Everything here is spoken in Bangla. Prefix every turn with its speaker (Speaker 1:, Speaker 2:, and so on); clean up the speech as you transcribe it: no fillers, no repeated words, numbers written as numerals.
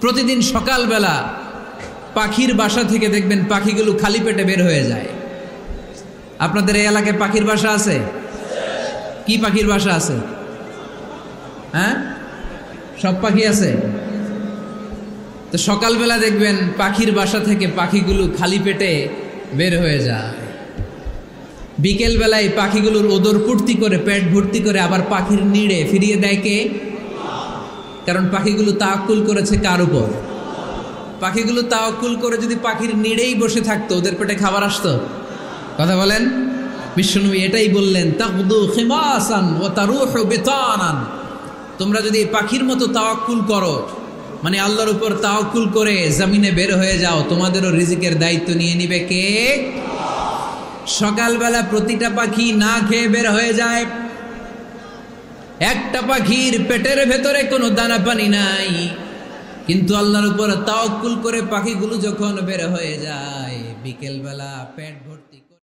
Speaker 1: প্রতিদিন সকালবেলা পাখির বাসা থেকে দেখবেন পাখিগুলো খালি পেটে বের হয়ে যায়। আপনাদের এই এলাকায় পাখির বাসা আছে? কি পাখির বাসা আছে? হ্যাঁ, সব পাখি আছে। তো সকালবেলা দেখবেন পাখির বাসা থেকে পাখিগুলো খালি পেটে বের হয়ে যায়। বিকেল বেলায় পাখিগুলোর ওদর পূর্তি করে পেট ভর্তি করে আবার পাখির নিড়ে ফিরিয়ে দেয় কে? কারণ পাখিগুলো তাওয়াক্কুল করেছে কার উপর? পাখিগুলো তাওয়াক্কুল করে যদি পাখির নিড়েই বসে থাকতো, ওদের পেটে খাবার আসতো? কথা বলেন। বিশ্বনবী এটাই বললেন, তাকদু খিমাসান ওয়া তারুহু বিতানান। তোমরা যদি পাখির মতো তাওয়াক্কুল করো, মানে আল্লাহর উপর তাওয়াক্কুল করে জমিনে বের হয়ে যাও, তোমাদেরও রিজিকের দায়িত্ব নিয়ে নিবে কে? সকালবেলা প্রতিটা পাখি না খেয়ে বের হয়ে যায়। একটা পাখির পেটের ভেতরে কোনো দানা পানি নাই, কিন্তু আল্লাহর উপর তাওয়াক্কুল করে পাখিগুলো যখন বের হয়ে যায়, বিকেল বেলা পেট ভর্তি